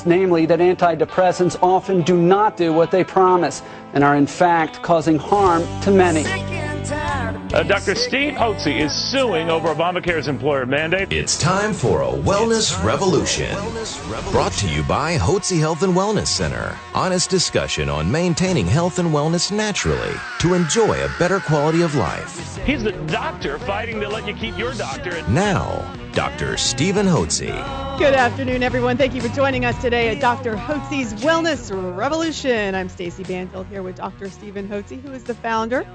namely that antidepressants often do not do what they promise and are in fact causing harm to many. Dr. Steve Hotze is suing over Obamacare's employer mandate. It's time for a wellness revolution. Brought to you by Hotze Health and Wellness Center. Honest discussion on maintaining health and wellness naturally to enjoy a better quality of life. He's the doctor fighting to let you keep your doctorate. Now, Dr. Stephen Hotze. Good afternoon, everyone. Thank you for joining us today at Dr. Hotze's Wellness Revolution. I'm Stacey Bandfield here with Dr. Stephen Hotze, who is the founder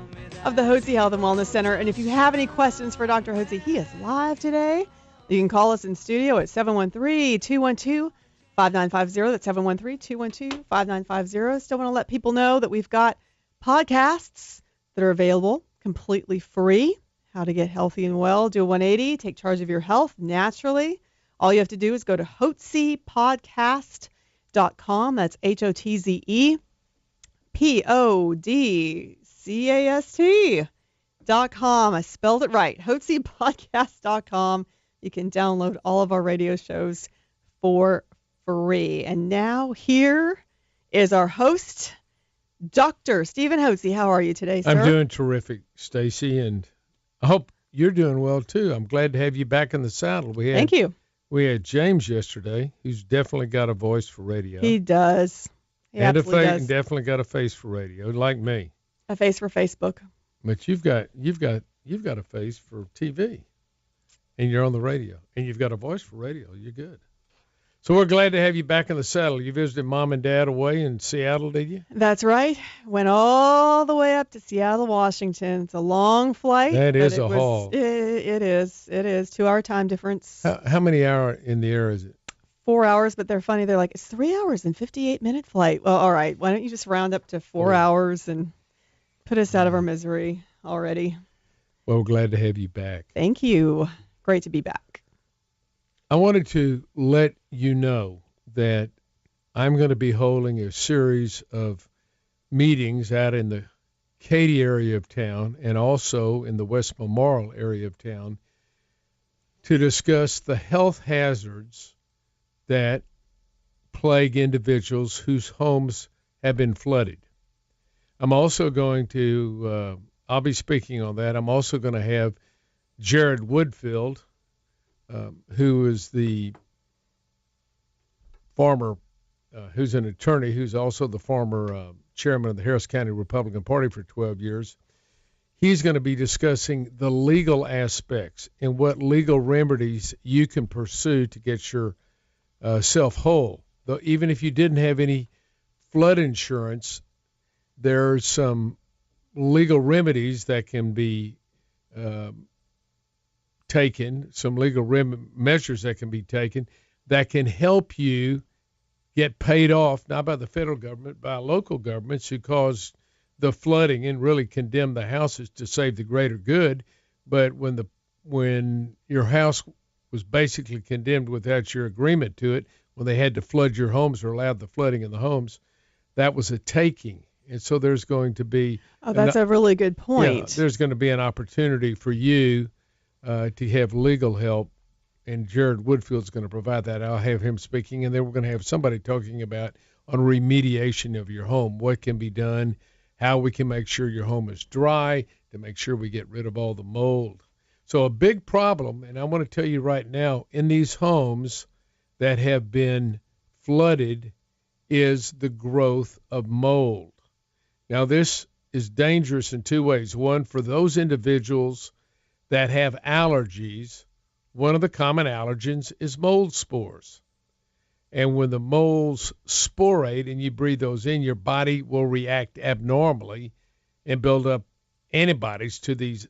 of the Hotze Health and Wellness Center. And if you have any questions for Dr. Hotze, he is live today. You can call us in studio at 713-212-5950. That's 713-212-5950. Still want to let people know that we've got podcasts that are available completely free. How to get healthy and well, do a 180, take charge of your health naturally. All you have to do is go to hotzepodcast.com. That's HOTZEPODCAST.com. I spelled it right. hotzepodcast.com. You can download all of our radio shows for free. And now here is our host, Dr. Stephen Hotze. How are you today, sir? I'm doing terrific, Stacey, and I hope you're doing well, too. I'm glad to have you back in the saddle. Thank you. We had James yesterday, who's definitely got a voice for radio. He does. He absolutely does. Definitely got a face for radio, like me. A face for Facebook. But you've got a face for TV, and you're on the radio, and you've got a voice for radio. You're good. So we're glad to have you back in the saddle. You visited Mom and Dad away in Seattle, did you? That's right. Went all the way up to Seattle, Washington. It's a long flight. That is a haul. It is. 2-hour time difference. How many hours in the air is it? 4 hours, but they're funny. They're like, it's 3 hours and 58-minute flight. Well, all right. Why don't you just round up to 4 hours and put us out of our misery already? Well, glad to have you back. Thank you. Great to be back. I wanted to let you know that I'm going to be holding a series of meetings out in the Katy area of town and also in the West Memorial area of town to discuss the health hazards that plague individuals whose homes have been flooded. I'm also going to, I'll be speaking on that. I'm also going to have Jared Woodfield, who is the former, who's an attorney, who's also the former chairman of the Harris County Republican Party for 12 years. He's going to be discussing the legal aspects and what legal remedies you can pursue to get yourself whole. Though even if you didn't have any flood insurance, there's some legal remedies that can be taken, some legal measures that can be taken that can help you get paid off, not by the federal government, by local governments who caused the flooding and really condemned the houses to save the greater good. But when your house was basically condemned without your agreement to it, when they had to flood your homes or allowed the flooding in the homes, that was a taking. And so there's going to be... Oh, that's a really good point. Yeah, there's going to be an opportunity for you to have legal help, and Jared Woodfield's going to provide that. I'll have him speaking, and then we're going to have somebody talking about on remediation of your home, what can be done, how we can make sure your home is dry, to make sure we get rid of all the mold. So a big problem, and I want to tell you right now, in these homes that have been flooded is the growth of mold. Now, this is dangerous in two ways. One, for those individuals that have allergies, one of the common allergens is mold spores. And when the molds sporate and you breathe those in, your body will react abnormally and build up antibodies to these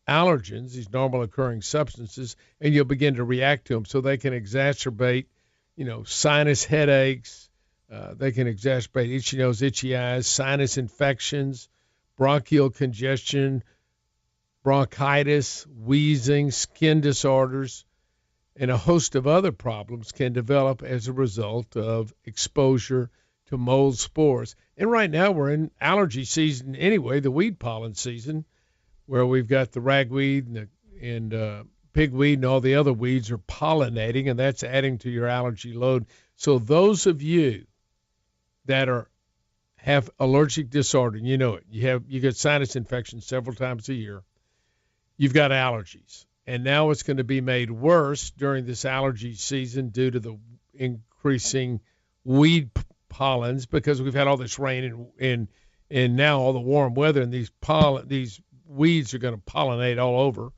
allergens, these normal occurring substances, and you'll begin to react to them. So they can exacerbate, sinus headaches. They can exacerbate itchy nose, itchy eyes, sinus infections, bronchial congestion, bronchitis, wheezing, skin disorders, and a host of other problems can develop as a result of exposure to mold spores. And right now we're in allergy season anyway, the weed pollen season, where we've got the ragweed and pigweed and all the other weeds are pollinating, and that's adding to your allergy load. So those of you that have allergic disorder, you know it. You get sinus infections several times a year. You've got allergies, and now it's going to be made worse during this allergy season due to the increasing weed pollens, because we've had all this rain and now all the warm weather, and these weeds are going to pollinate all over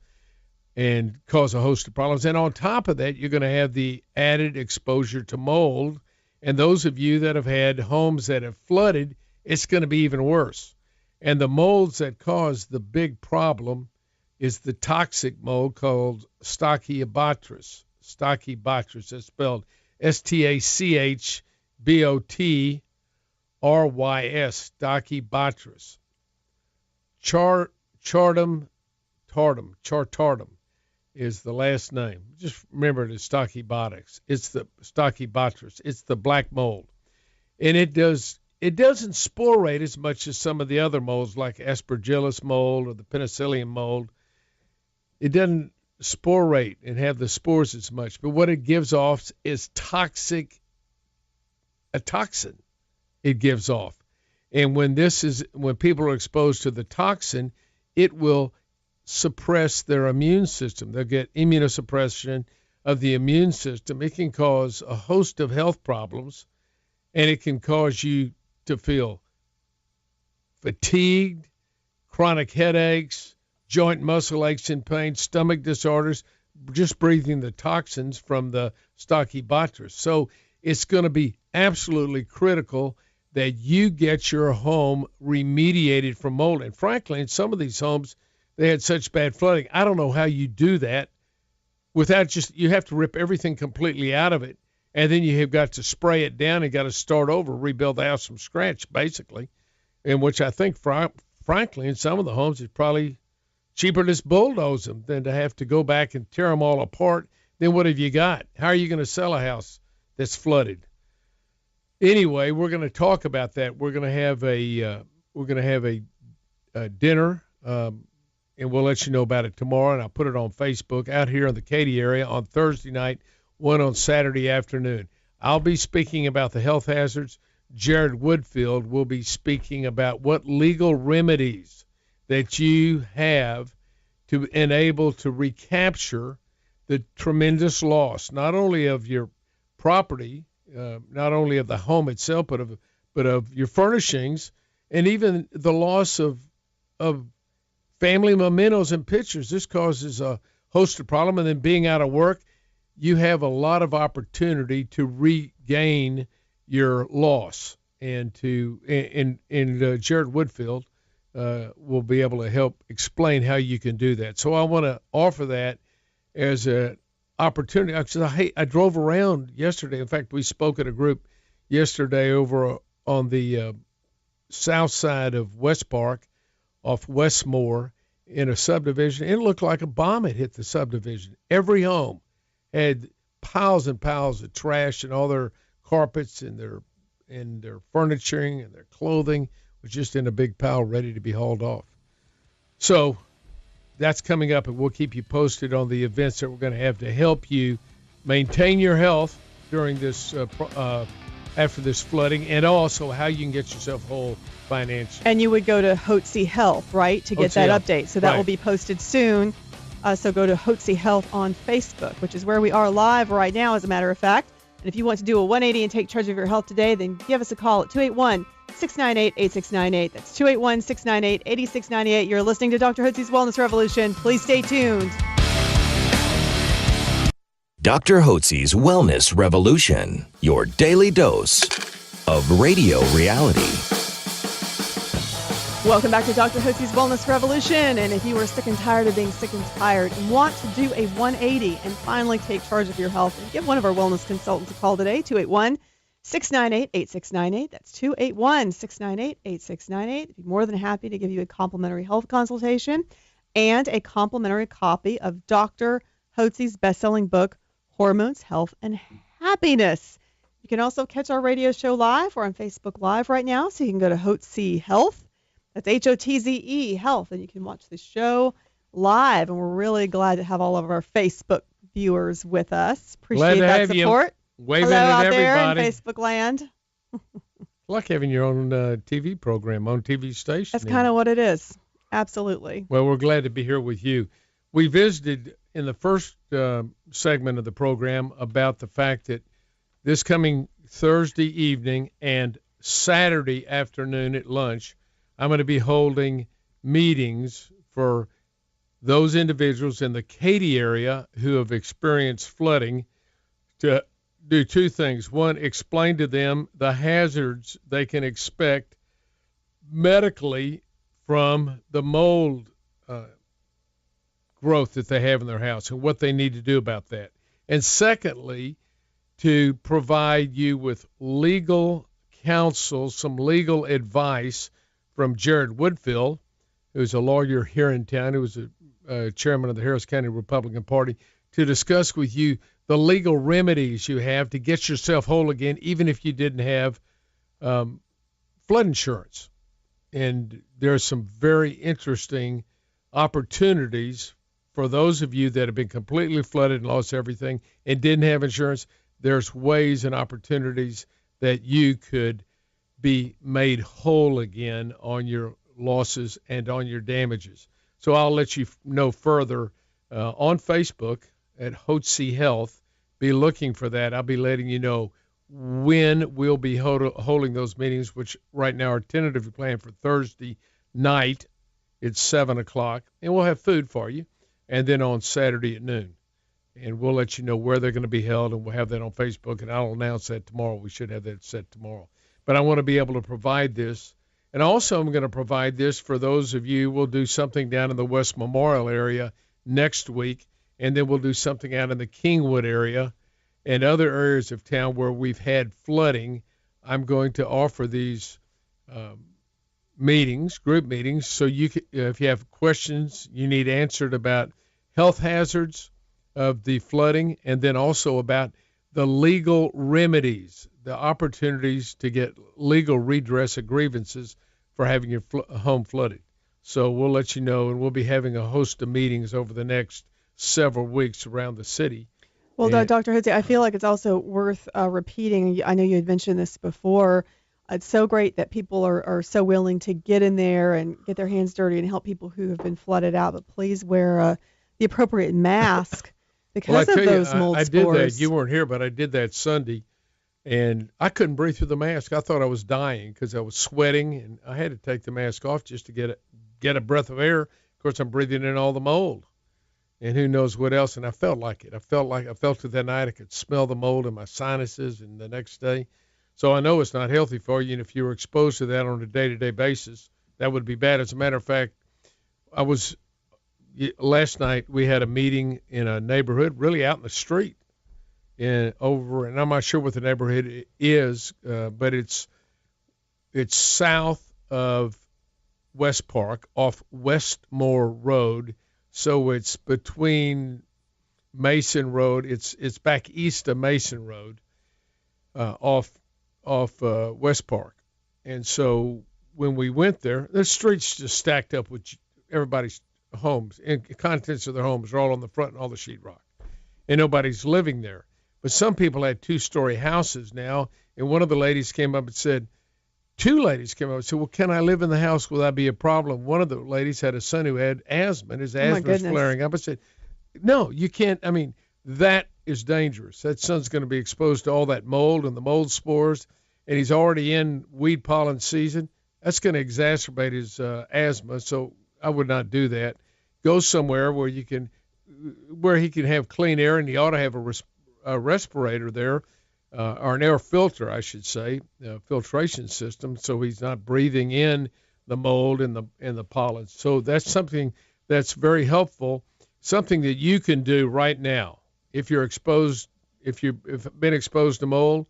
and cause a host of problems. And on top of that, you're going to have the added exposure to mold. And those of you that have had homes that have flooded, it's going to be even worse. And the molds that cause the big problem is the toxic mold called Stachybotrys. Stachybotrys, that's spelled Stachybotrys, Stachybotrys. Chartardum is the last name. Just remember it as Stachybotrys. It's the Stachybotrys. It's the black mold. And it doesn't sporate as much as some of the other molds like Aspergillus mold or the penicillium mold. It doesn't sporate and have the spores as much. But what it gives off is a toxin it gives off. And when people are exposed to the toxin, it will suppress their immune system. They'll get immunosuppression of the immune system. It can cause a host of health problems, and it can cause you to feel fatigued, chronic headaches, joint muscle aches and pain, stomach disorders, just breathing the toxins from the Stachybotrys. So it's going to be absolutely critical that you get your home remediated from mold. And frankly, in some of these homes, they had such bad flooding. I don't know how you do that without you have to rip everything completely out of it. And then you have got to spray it down and got to start over, rebuild the house from scratch, basically. And which I think, frankly, in some of the homes, it's probably cheaper to just bulldoze them than to have to go back and tear them all apart. Then what have you got? How are you going to sell a house that's flooded? Anyway, we're going to talk about that. We're going to have a dinner, and we'll let you know about it tomorrow. And I'll put it on Facebook out here in the Katy area on Thursday night, one on Saturday afternoon. I'll be speaking about the health hazards. Jared Woodfield will be speaking about what legal remedies that you have to enable to recapture the tremendous loss, not only of your property, not only of the home itself, but of your furnishings, and even the loss of family mementos and pictures. This causes a host of problems. And then being out of work, you have a lot of opportunity to regain your loss. And Jared Woodfield will be able to help explain how you can do that. So I want to offer that as an opportunity. I drove around yesterday. In fact, we spoke at a group yesterday over on the south side of West Park off Westmore in a subdivision. It looked like a bomb had hit the subdivision. Every home had piles and piles of trash, and all their carpets and their furnituring and their clothing was just in a big pile ready to be hauled off. So that's coming up, and we'll keep you posted on the events that we're going to have to help you maintain your health during this after this flooding, and also how you can get yourself whole financially. And you would go to Hotze Health, right, to get Hotze that Health. update. So that will be posted soon. So go to Hotze Health on Facebook, which is where we are live right now, as a matter of fact. And if you want to do a 180 and take charge of your health today, then give us a call at 281-698-8698. That's 281-698-8698. You're listening to Dr. Hotze's Wellness Revolution. Please stay tuned. Dr. Hotze's Wellness Revolution, your daily dose of radio reality. Welcome back to Dr. Hotze's Wellness Revolution. And if you are sick and tired of being sick and tired and want to do a 180 and finally take charge of your health, then give one of our wellness consultants a call today, 281-698-8698. That's 281-698-8698. I'd be more than happy to give you a complimentary health consultation and a complimentary copy of Dr. Hotze's best-selling book, Hormones, Health, and Happiness. You can also catch our radio show live. We're on Facebook Live right now, so you can go to Hotze Health. That's Hotze Health, and you can watch the show live, and we're really glad to have all of our Facebook viewers with us. Appreciate Glad to that have support. you. Waving Hello at out everybody. there in Facebook land. Like having your own TV program, own TV station. That's kind of what it is. Absolutely. Well, we're glad to be here with you. We visited in the first segment of the program about the fact that this coming Thursday evening and Saturday afternoon at lunch, I'm going to be holding meetings for those individuals in the Katy area who have experienced flooding to do two things. One, explain to them the hazards they can expect medically from the mold growth that they have in their house and what they need to do about that. And secondly, to provide you with legal counsel, some legal advice from Jared Woodfield, who's a lawyer here in town, who was a chairman of the Harris County Republican Party, to discuss with you the legal remedies you have to get yourself whole again, even if you didn't have flood insurance. And there's some very interesting opportunities for those of you that have been completely flooded and lost everything and didn't have insurance. There's ways and opportunities that you could be made whole again on your losses and on your damages. So I'll let you know further on Facebook at Hotze Health. Be looking for that. I'll be letting you know when we'll be holding those meetings, which right now are tentatively planned for Thursday night at 7 o'clock. And we'll have food for you. And then on Saturday at noon. And we'll let you know where they're going to be held, and we'll have that on Facebook, and I'll announce that tomorrow. We should have that set tomorrow. But I want to be able to provide this. And also I'm going to provide this for those of you. We'll do something down in the West Memorial area next week, and then we'll do something out in the Kingwood area and other areas of town where we've had flooding. I'm going to offer these meetings, group meetings, so you can, if you have questions you need answered about health hazards of the flooding, and then also about the legal remedies, the opportunities to get legal redress of grievances for having your home flooded. So we'll let you know, and we'll be having a host of meetings over the next several weeks around the city. Well, Dr. Hotze, I feel like it's also worth repeating. I know you had mentioned this before. It's so great that people are so willing to get in there and get their hands dirty and help people who have been flooded out. But please wear the appropriate mask because of those mold spores. I did that. You weren't here, but I did that Sunday, and I couldn't breathe through the mask. I thought I was dying because I was sweating, and I had to take the mask off just to get a breath of air. Of course, I'm breathing in all the mold, and who knows what else. And I felt like it. I felt it that night. I could smell the mold in my sinuses, and the next day. So I know it's not healthy for you, and if you were exposed to that on a day-to-day basis, that would be bad. As a matter of fact, last night we had a meeting in a neighborhood, really out in the street, and I'm not sure what the neighborhood is, but it's south of West Park, off Westmore Road, so it's between Mason Road. It's back east of Mason Road, off West Park. And so when we went there, the streets just stacked up with everybody's homes, and contents of their homes are all on the front and all the sheetrock, and nobody's living there. But some people had 2-story houses now, and one of the ladies came up and said, two ladies came up and said, well, can I live in the house? Will that be a problem? One of the ladies had a son who had asthma, and his asthma was flaring up. I said, no, you can't. I mean, that is dangerous. That son's going to be exposed to all that mold and the mold spores, and he's already in weed pollen season. That's going to exacerbate his asthma, so I would not do that. Go somewhere where he can have clean air, and he ought to have a respirator there, or an air filter, I should say, a filtration system, so he's not breathing in the mold and the pollen. So that's something that's very helpful, something that you can do right now if you've been exposed to mold.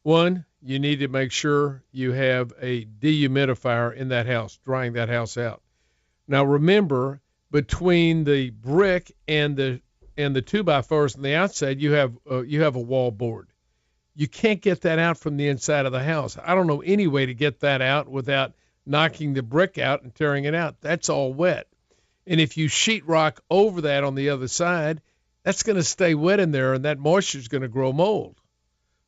One, you need to make sure you have a dehumidifier in that house, drying that house out. Now remember, between the brick and the 2x4s on the outside, you have a wall board. You can't get that out from the inside of the house. I don't know any way to get that out without knocking the brick out and tearing it out. That's all wet. And if you sheetrock over that on the other side, that's going to stay wet in there, and that moisture is going to grow mold.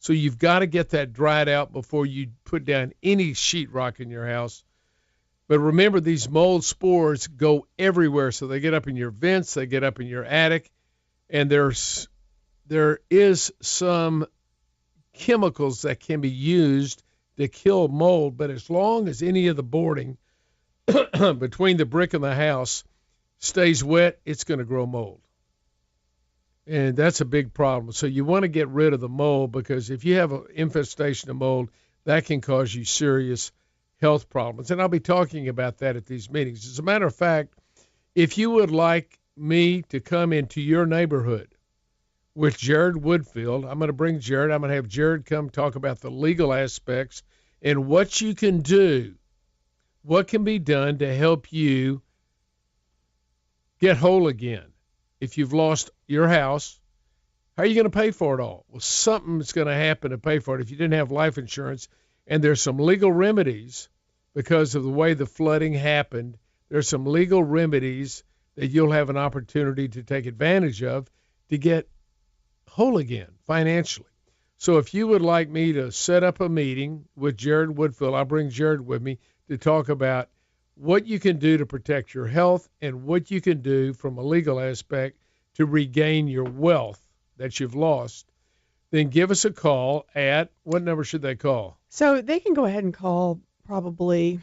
So you've got to get that dried out before you put down any sheetrock in your house. But remember, these mold spores go everywhere. So they get up in your vents, they get up in your attic, and there is some chemicals that can be used to kill mold. But as long as any of the boarding between the brick and the house stays wet, it's going to grow mold. And that's a big problem. So you want to get rid of the mold, because if you have an infestation of mold, that can cause you serious health problems. And I'll be talking about that at these meetings. As a matter of fact, if you would like me to come into your neighborhood with Jared Woodfield, I'm going to bring Jared. I'm going to have Jared come talk about the legal aspects and what you can do, what can be done to help you get whole again. If you've lost your house, how are you going to pay for it all? Well, something's going to happen to pay for it if you didn't have life insurance. And there's some legal remedies because of the way the flooding happened. There's some legal remedies that you'll have an opportunity to take advantage of to get whole again financially. So if you would like me to set up a meeting with Jared Woodfield, I'll bring Jared with me to talk about what you can do to protect your health and what you can do from a legal aspect to regain your wealth that you've lost, then give us a call at, what number should they call? So they can go ahead and call probably,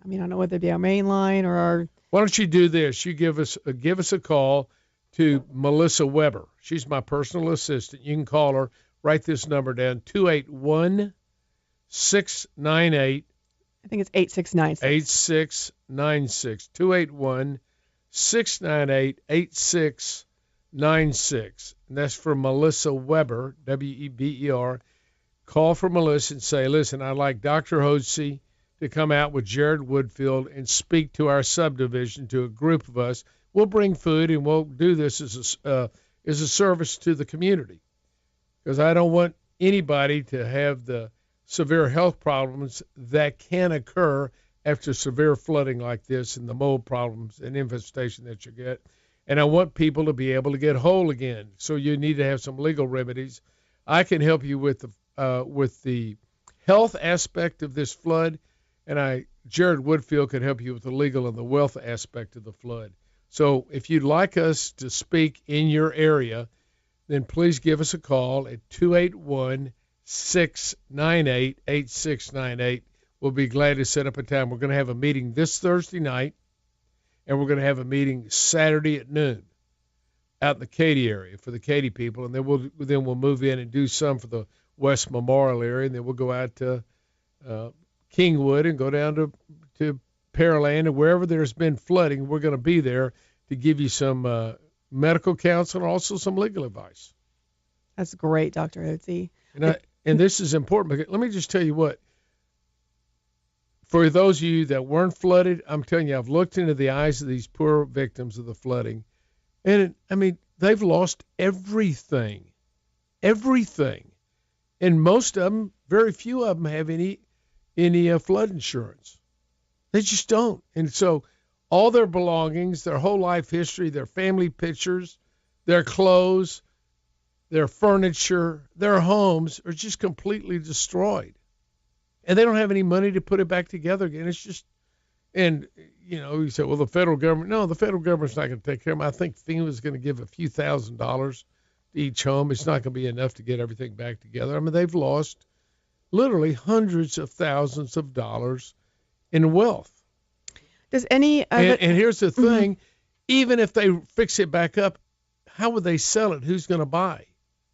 I don't know whether it be our main line or our... Why don't you do this? You give us a call to Melissa Weber. She's my personal assistant. You can call her. Write this number down, 281-698. I think it's 8696. 8696. 281-698-8696. And that's for Melissa Weber, W-E-B-E-R. Call for Melissa and say, listen, I'd like Dr. Hotze to come out with Jared Woodfield and speak to our subdivision, to a group of us. We'll bring food, and we'll do this as a service to the community, because I don't want anybody to have the severe health problems that can occur after severe flooding like this, and the mold problems and infestation that you get. And I want people to be able to get whole again. So you need to have some legal remedies. I can help you with the health aspect of this flood, and Jared Woodfield can help you with the legal and the wealth aspect of the flood. So if you'd like us to speak in your area, then please give us a call at 281-698-8698. We'll be glad to set up a time. We're going to have a meeting this Thursday night, and we're going to have a meeting Saturday at noon out in the Katy area for the Katy people, and then we'll move in and do some for the West Memorial area, and then we'll go out to Kingwood and go down to Pearland, and wherever there's been flooding, we're going to be there to give you some medical counsel and also some legal advice. That's great, Dr. Hotze. And this is important, because let me just tell you what. For those of you that weren't flooded, I'm telling you, I've looked into the eyes of these poor victims of the flooding, and they've lost everything, and most of them, very few of them have any flood insurance. They just don't. And so all their belongings, their whole life history, their family pictures, their clothes, their furniture, their homes are just completely destroyed. And they don't have any money to put it back together again. It's just, and, you say, well, the federal government, no, the federal government's not going to take care of them. I think FEMA's going to give a few $1,000s to each home. It's not going to be enough to get everything back together. They've lost literally hundreds of thousands of dollars in wealth. Does any of and here's the thing, even if they fix it back up, how would they sell it? Who's going to buy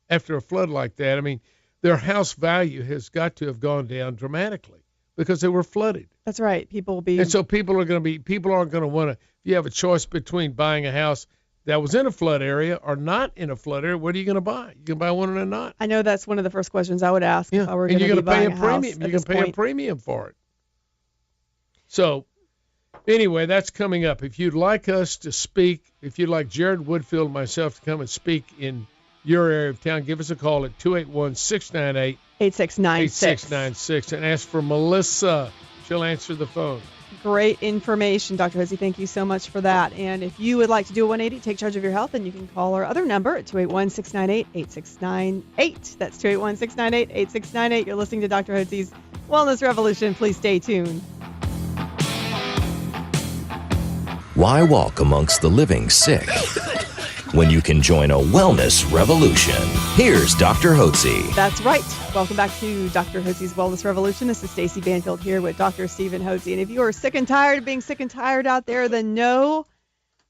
after a flood like that? Their house value has got to have gone down dramatically because they were flooded. That's right. And so people aren't going to want to, if you have a choice between buying a house that was in a flood area or not in a flood area, what are you going to buy? You can buy one or not. I know that's one of the first questions I would ask if I were going to be buying a house. You're going to pay a premium for it. So anyway, that's coming up. If you'd like us to speak, if you'd like Jared Woodfield and myself to come and speak in your area of town, give us a call at 281-698-8696 and ask for Melissa. She'll answer the phone. Great information, Dr. Hotze. Thank you so much for that. And if you would like to do a 180, take charge of your health, then you can call our other number at 281-698-8698. That's 281-698-8698. You're listening to Dr. Hotze's Wellness Revolution. Please stay tuned. Why walk amongst the living sick when you can join a wellness revolution? Here's Dr. Hotze. That's right. Welcome back to Dr. Hotze's Wellness Revolution. This is Stacey Bandfield here with Dr. Stephen Hotze. And if you are sick and tired of being sick and tired out there, then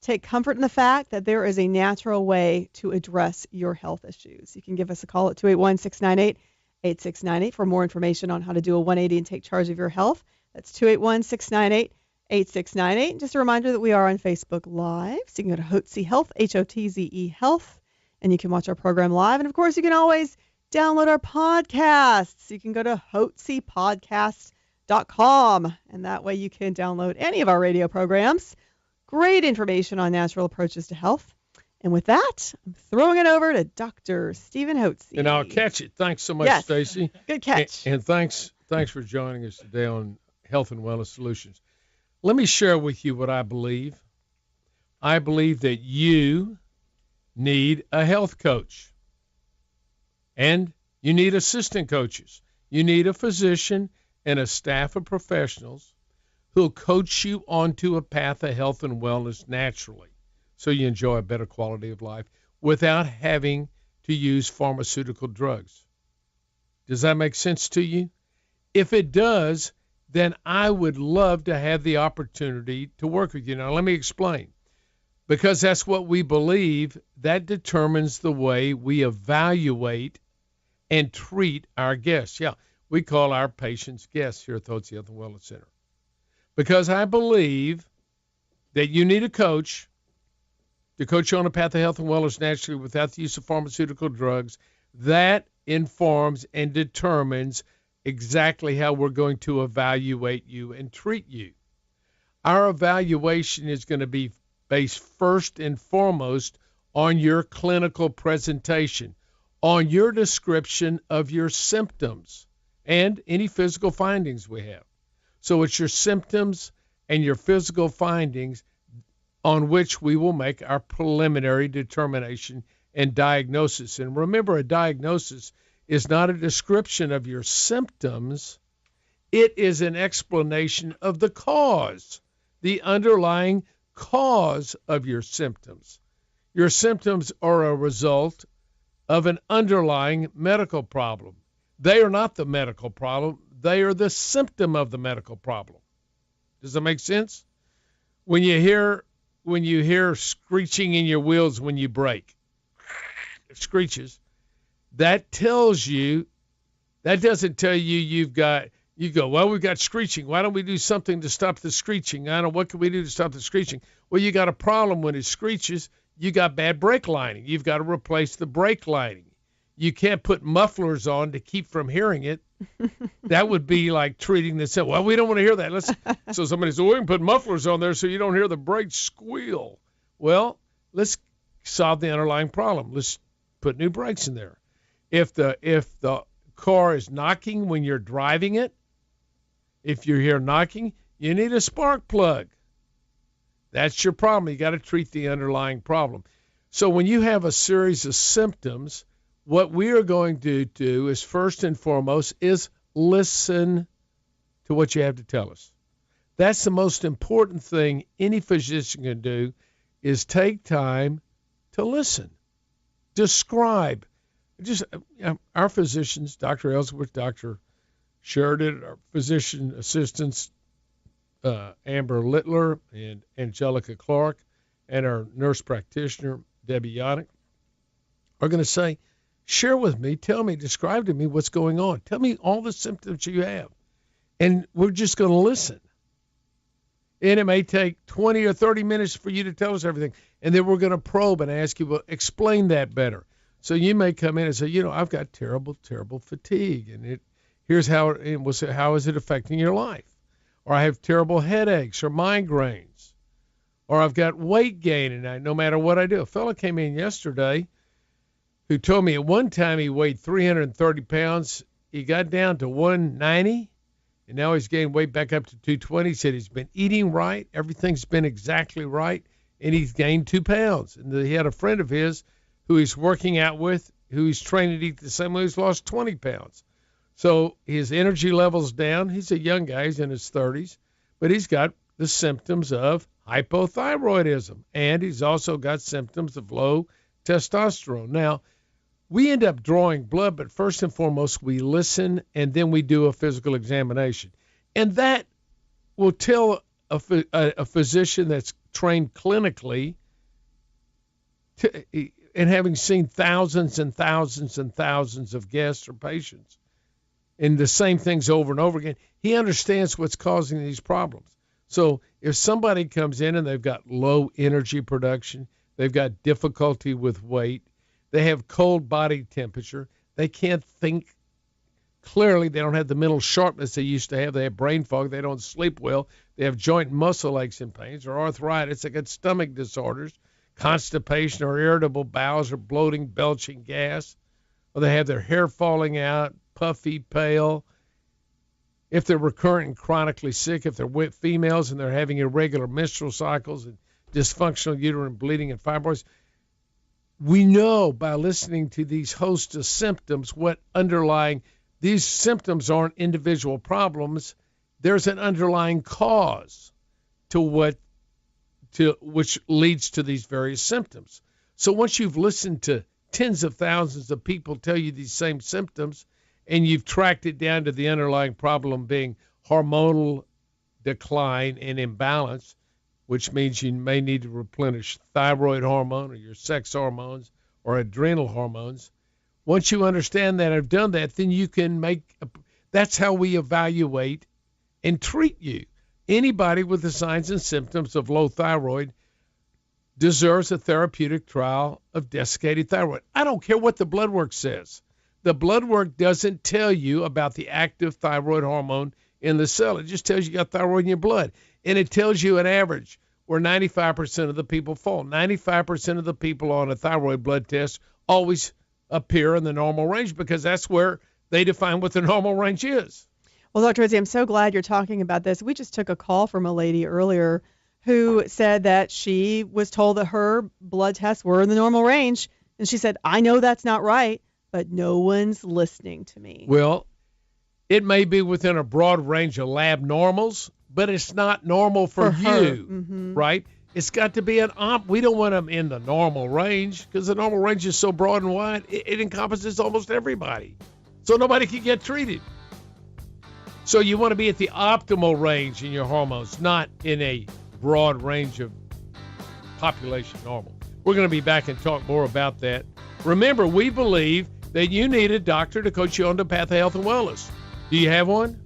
take comfort in the fact that there is a natural way to address your health issues. You can give us a call at 281-698-8698 for more information on how to do a 180 and take charge of your health. That's 281-698-8698. Just a reminder that we are on Facebook Live. So you can go to Hotze Health, Hotze Health, and you can watch our program live. And of course, you can always download our podcasts. You can go to hotzepodcast.com, and that way you can download any of our radio programs. Great information on natural approaches to health. And with that, I'm throwing it over to Dr. Stephen Hotze. And I'll catch it. Thanks so much, yes. Stacey. Good catch. And thanks for joining us today on Health and Wellness Solutions. Let me share with you what I believe. I believe that you need a health coach, and you need assistant coaches. You need a physician and a staff of professionals who'll coach you onto a path of health and wellness naturally, so you enjoy a better quality of life without having to use pharmaceutical drugs. Does that make sense to you? If it does, then I would love to have the opportunity to work with you. Now, let me explain. Because that's what we believe, that determines the way we evaluate and treat our guests. Yeah, we call our patients guests here at the Hotze Health Wellness Center. Because I believe that you need a coach to coach you on a path of health and wellness naturally without the use of pharmaceutical drugs. That informs and determines exactly how we're going to evaluate you and treat you. Our evaluation is going to be based first and foremost on your clinical presentation, on your description of your symptoms and any physical findings we have. So it's your symptoms and your physical findings on which we will make our preliminary determination and diagnosis. And remember, a diagnosis is not a description of your symptoms. It is an explanation of the cause, the underlying cause of your symptoms. Your symptoms are a result of an underlying medical problem. They are not the medical problem. They are the symptom of the medical problem. Does that make sense? When you hear screeching in your wheels when you brake, it screeches. That doesn't tell you you go, well, we've got screeching. Why don't we do something to stop the screeching? What can we do to stop the screeching? Well, you got a problem when it screeches. You got bad brake lining. You've got to replace the brake lining. You can't put mufflers on to keep from hearing it. That would be like treating this. Well, we don't want to hear that. So somebody says, well, we can put mufflers on there so you don't hear the brakes squeal. Well, let's solve the underlying problem. Let's put new brakes in there. If the car is knocking when you're driving it, if you hear knocking, you need a spark plug. That's your problem. You got to treat the underlying problem. So when you have a series of symptoms, what we are going to do is first and foremost is listen to what you have to tell us. That's the most important thing any physician can do, is take time to listen. Describe. Our physicians, Dr. Ellsworth, Dr. Sheridan, our physician assistants, Amber Littler and Angelica Clark, and our nurse practitioner, Debbie Yannick, are going to say, share with me, tell me, describe to me what's going on. Tell me all the symptoms you have. And we're just going to listen. And it may take 20 or 30 minutes for you to tell us everything. And then we're going to probe and ask you, well, explain that better. So you may come in and say, I've got terrible, terrible fatigue. And here's how is it affecting your life? Or I have terrible headaches or migraines. Or I've got weight gain, and no matter what I do. A fellow came in yesterday who told me at one time he weighed 330 pounds. He got down to 190, and now he's gained weight back up to 220. He said he's been eating right. Everything's been exactly right, and he's gained 2 pounds. And he had a friend of his who he's working out with, who he's training to eat the same way, he's lost 20 pounds. So his energy level's down. He's a young guy. He's in his 30s, but he's got the symptoms of hypothyroidism, and he's also got symptoms of low testosterone. Now, we end up drawing blood, but first and foremost, we listen, and then we do a physical examination. And that will tell a physician that's trained clinically and having seen thousands and thousands and thousands of guests or patients and the same things over and over again, he understands what's causing these problems. So if somebody comes in and they've got low energy production, they've got difficulty with weight, they have cold body temperature, they can't think clearly, they don't have the mental sharpness they used to have, they have brain fog, they don't sleep well, they have joint and muscle aches and pains or arthritis, they got stomach disorders, constipation or irritable bowels or bloating, belching gas, or they have their hair falling out, puffy, pale. If they're recurrent and chronically sick, if they're females and they're having irregular menstrual cycles and dysfunctional uterine bleeding and fibroids, we know by listening to these host of symptoms what underlying these symptoms aren't individual problems. There's an underlying cause which leads to these various symptoms. So once you've listened to tens of thousands of people tell you these same symptoms, and you've tracked it down to the underlying problem being hormonal decline and imbalance, which means you may need to replenish thyroid hormone or your sex hormones or adrenal hormones. Once you understand that, have done that, then you can that's how we evaluate and treat you. Anybody with the signs and symptoms of low thyroid deserves a therapeutic trial of desiccated thyroid. I don't care what the blood work says. The blood work doesn't tell you about the active thyroid hormone in the cell. It just tells you got thyroid in your blood. And it tells you an average where 95% of the people fall. 95% of the people on a thyroid blood test always appear in the normal range because that's where they define what the normal range is. Well, Dr. Hotze, I'm so glad you're talking about this. We just took a call from a lady earlier who said that she was told that her blood tests were in the normal range. And she said, I know that's not right, but no one's listening to me. Well, it may be within a broad range of lab normals, but it's not normal for you, right? It's got to be we don't want them in the normal range because the normal range is so broad and wide, it encompasses almost everybody. So nobody can get treated. So you want to be at the optimal range in your hormones, not in a broad range of population normal. We're going to be back and talk more about that. Remember, we believe that you need a doctor to coach you on the path of health and wellness. Do you have one?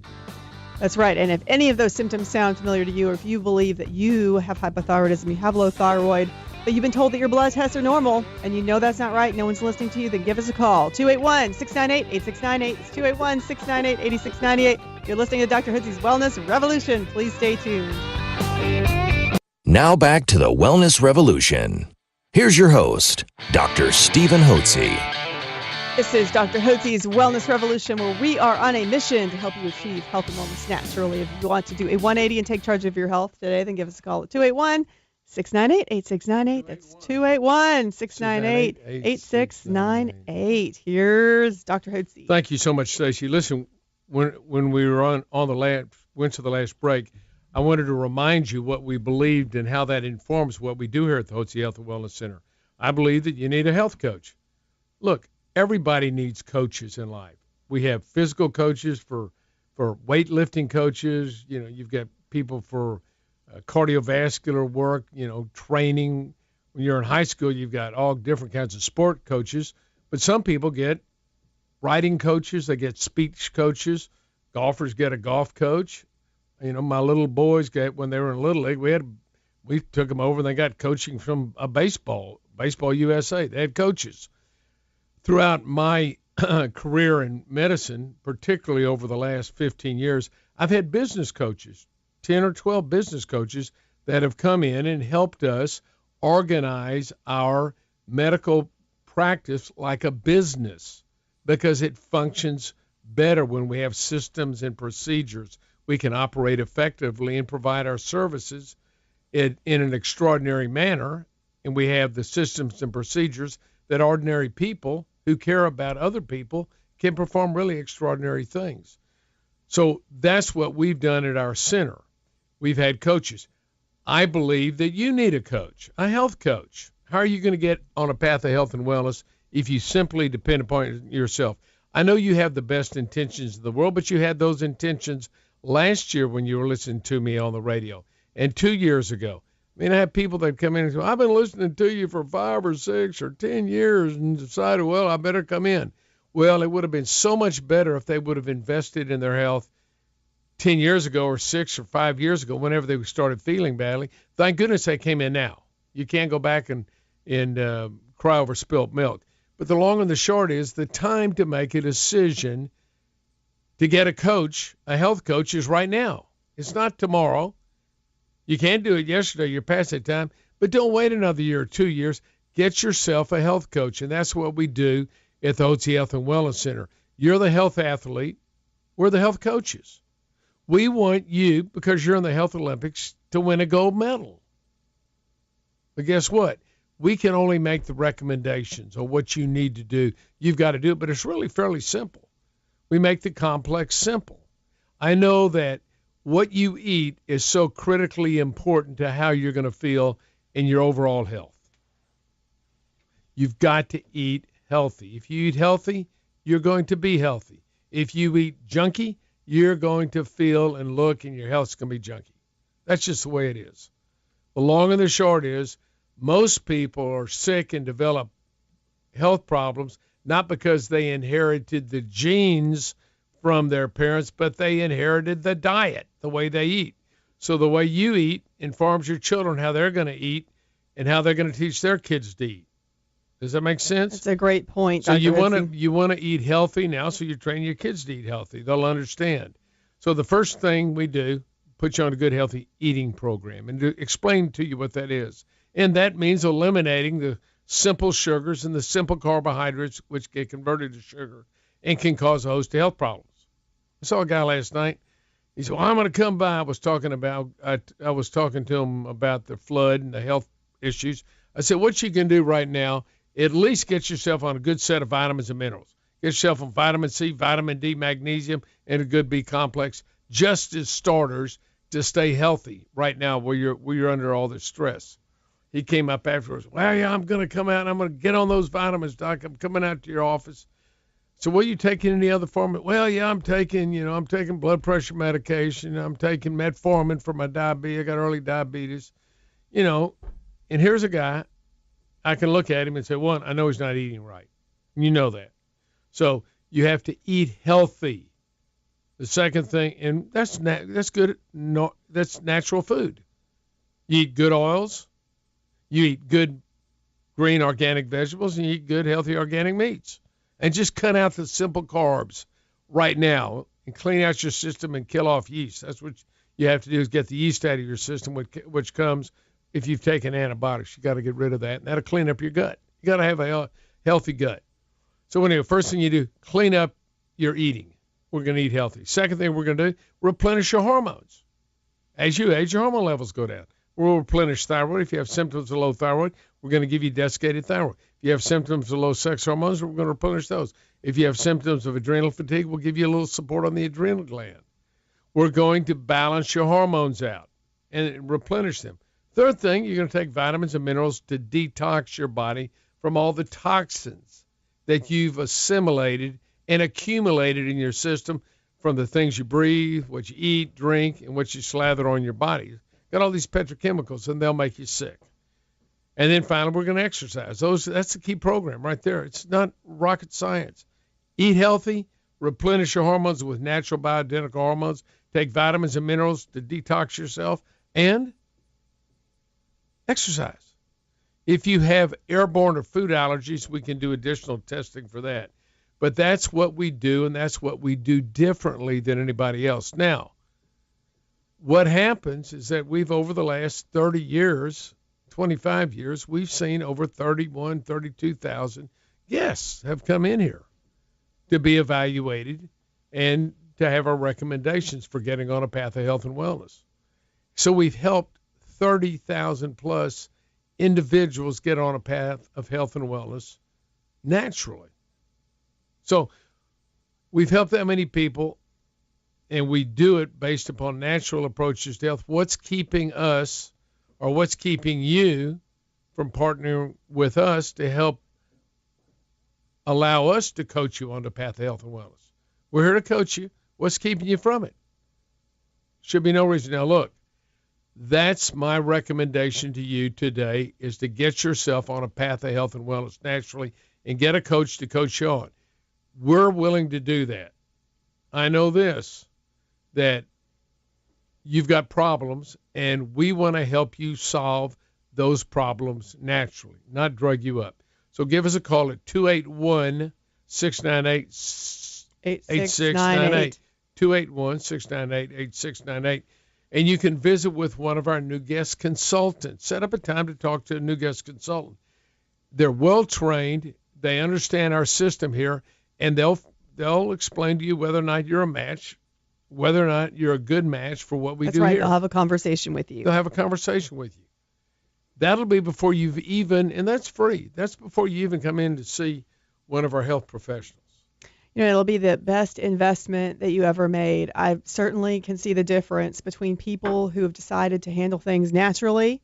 That's right. And if any of those symptoms sound familiar to you, or if you believe that you have hypothyroidism, you have low thyroid, but you've been told that your blood tests are normal, and you know that's not right, no one's listening to you, then give us a call. 281-698-8698. It's 281-698-8698. You're listening to Dr. Hotze's Wellness Revolution. Please stay tuned. Now back to the Wellness Revolution. Here's your host, Dr. Stephen Hotze. This is Dr. Hotze's Wellness Revolution, where we are on a mission to help you achieve health and wellness naturally. If you want to do a 180 and take charge of your health today, then give us a call at 281-698-8698. That's 281-698-8698. Here's Dr. Hotze. Thank you so much, Stacey. Listen, when we were went to the last break, I wanted to remind you what we believed and how that informs what we do here at the Hotze Health Wellness Center. I believe that you need a health coach. Look, everybody needs coaches in life. We have physical coaches for weightlifting coaches. You know, you've got people for cardiovascular work, training. When you're in high school, you've got all different kinds of sport coaches. But some people get writing coaches. They get speech coaches. Golfers get a golf coach. My little boys when they were in Little League, we took them over and they got coaching from a Baseball USA. They had coaches. Throughout my career in medicine, particularly over the last 15 years, I've had business coaches, 10 or 12 business coaches that have come in and helped us organize our medical practice like a business because it functions better when we have systems and procedures, we can operate effectively and provide our services in an extraordinary manner, and we have the systems and procedures that ordinary people who care about other people can perform really extraordinary things. So that's what we've done at our center. We've had coaches. I believe that you need a coach, a health coach. How are you going to get on a path of health and wellness if you simply depend upon yourself? I know you have the best intentions in the world, but you had those intentions last year when you were listening to me on the radio, and 2 years ago. I mean, I have people that come in and say, I've been listening to you for 5 or 6 or 10 years and decided, well, I better come in. Well, it would have been so much better if they would have invested in their health 10 years ago or 6 or 5 years ago, whenever they started feeling badly. Thank goodness they came in now. You can't go back and cry over spilt milk. But the long and the short is the time to make a decision to get a coach, a health coach, is right now. It's not tomorrow. You can't do it yesterday. You're past that time. But don't wait another year or 2 years. Get yourself a health coach, and that's what we do at the Hotze Health and Wellness Center. You're the health athlete. We're the health coaches. We want you, because you're in the Health Olympics, to win a gold medal. But guess what? We can only make the recommendations on what you need to do. You've got to do it, but it's really fairly simple. We make the complex simple. I know that what you eat is so critically important to how you're going to feel in your overall health. You've got to eat healthy. If you eat healthy, you're going to be healthy. If you eat junky, you're going to feel and look, and your health's going to be junky. That's just the way it is. The long and the short is, most people are sick and develop health problems not because they inherited the genes from their parents, but they inherited the diet, the way they eat. So the way you eat informs your children how they're going to eat and how they're going to teach their kids to eat. Does that make sense? That's a great point. So Dr. you want to eat healthy now, so you train your kids to eat healthy. They'll understand. So the first thing we do, put you on a good healthy eating program and explain to you what that is. And that means eliminating the simple sugars and the simple carbohydrates, which get converted to sugar and can cause a host of health problems. I saw a guy last night. He said, well, I'm going to come by. I was talking to him about the flood and the health issues. I said, what you can do right now, at least get yourself on a good set of vitamins and minerals. Get yourself on vitamin C, vitamin D, magnesium, and a good B complex, just as starters to stay healthy right now where you're under all this stress. He came up afterwards. Well, yeah, I'm going to come out and I'm going to get on those vitamins, Doc. I'm coming out to your office. So what are you taking any other form? Well, yeah, I'm taking blood pressure medication. I'm taking metformin for my diabetes. I got early diabetes. And here's a guy. I can look at him and say, one, I know he's not eating right. You know that. So you have to eat healthy. The second thing, and that's good. No, that's natural food. You eat good oils. You eat good green organic vegetables, and you eat good healthy organic meats. And just cut out the simple carbs right now and clean out your system and kill off yeast. That's what you have to do, is get the yeast out of your system, which comes if you've taken antibiotics. You got to get rid of that, and that'll clean up your gut. You got to have a healthy gut. So anyway, first thing you do, clean up your eating. We're going to eat healthy. Second thing we're going to do, replenish your hormones. As you age, your hormone levels go down. We'll replenish thyroid. If you have symptoms of low thyroid, we're going to give you desiccated thyroid. If you have symptoms of low sex hormones, we're going to replenish those. If you have symptoms of adrenal fatigue, we'll give you a little support on the adrenal gland. We're going to balance your hormones out and replenish them. Third thing, you're going to take vitamins and minerals to detox your body from all the toxins that you've assimilated and accumulated in your system from the things you breathe, what you eat, drink, and what you slather on your body. Got all these petrochemicals, and they'll make you sick. And then finally, we're going to exercise. That's the key program right there. It's not rocket science. Eat healthy, replenish your hormones with natural bioidentical hormones, take vitamins and minerals to detox yourself, and exercise. If you have airborne or food allergies, we can do additional testing for that. But that's what we do, and that's what we do differently than anybody else. Now, what happens is that we've, over the last 30 years, 25 years, we've seen over 32,000 guests have come in here to be evaluated and to have our recommendations for getting on a path of health and wellness. So we've helped 30,000 plus individuals get on a path of health and wellness naturally. So we've helped that many people, and we do it based upon natural approaches to health. What's keeping us, or what's keeping you from partnering with us to help allow us to coach you on the path of health and wellness? We're here to coach you. What's keeping you from it? Should be no reason. Now, look, that's my recommendation to you today, is to get yourself on a path of health and wellness naturally and get a coach to coach you on. We're willing to do that. I know this, that you've got problems, and we want to help you solve those problems naturally, not drug you up. So give us a call at 281-698-8698, 281-698-8698, and you can visit with one of our new guest consultants. Set up a time to talk to a new guest consultant. They're well-trained. They understand our system here, and they'll explain to you whether or not you're a match, whether or not you're a good match for what we do here. That's right. They'll have a conversation with you. They'll have a conversation with you. That'll be before you've even, and that's free, that's before you even come in to see one of our health professionals. You know, it'll be the best investment that you ever made. I certainly can see the difference between people who have decided to handle things naturally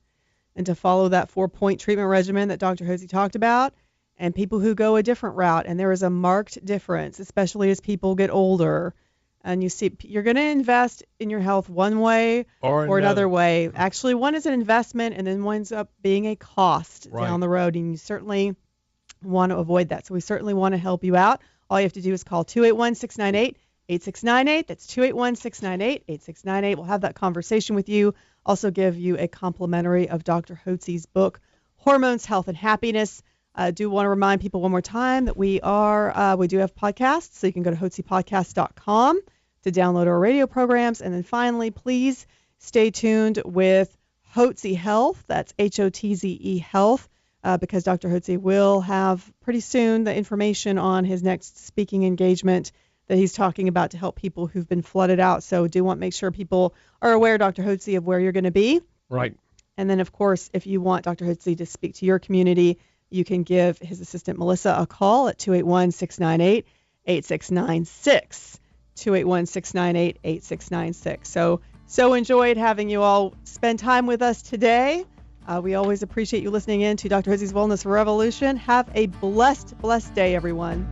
and to follow that 4-point treatment regimen that Dr. Hotze talked about, and people who go a different route. And there is a marked difference, especially as people get older. And you see, you're going to invest in your health one way or another way. Actually, one is an investment, and then one ends up being a cost down the road. And you certainly want to avoid that. So we certainly want to help you out. All you have to do is call 281-698-8698. That's 281-698-8698. We'll have that conversation with you. Also give you a complimentary of Dr. Hotze's book, Hormones, Health, and Happiness. I do want to remind people one more time that we do have podcasts, so you can go to hotzepodcast.com to download our radio programs. And then finally, please stay tuned with Hotze Health. That's Hotze Health, because Dr. Hotze will have pretty soon the information on his next speaking engagement that he's talking about to help people who've been flooded out. So do want to make sure people are aware, Dr. Hotze, of where you're going to be. Right. And then, of course, if you want Dr. Hotze to speak to your community, you can give his assistant Melissa a call at 281-698-8696, 281-698-8696. So enjoyed having you all spend time with us today. We always appreciate you listening in to Dr. Hotze's Wellness Revolution. Have a blessed day, everyone.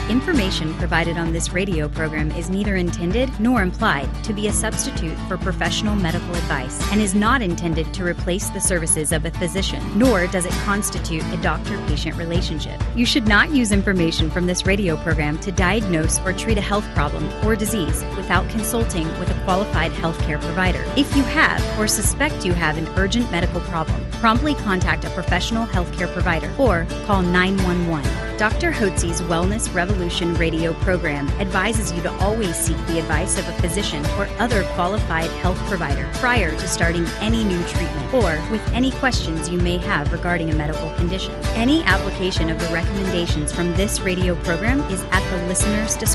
Information provided on this radio program is neither intended nor implied to be a substitute for professional medical advice and is not intended to replace the services of a physician, nor does it constitute a doctor-patient relationship. You should not use information from this radio program to diagnose or treat a health problem or disease without consulting with a qualified healthcare provider. If you have or suspect you have an urgent medical problem, promptly contact a professional healthcare provider or call 911. Dr. Hotze's Wellness Revolution radio program advises you to always seek the advice of a physician or other qualified health provider prior to starting any new treatment or with any questions you may have regarding a medical condition. Any application of the recommendations from this radio program is at the listener's discretion.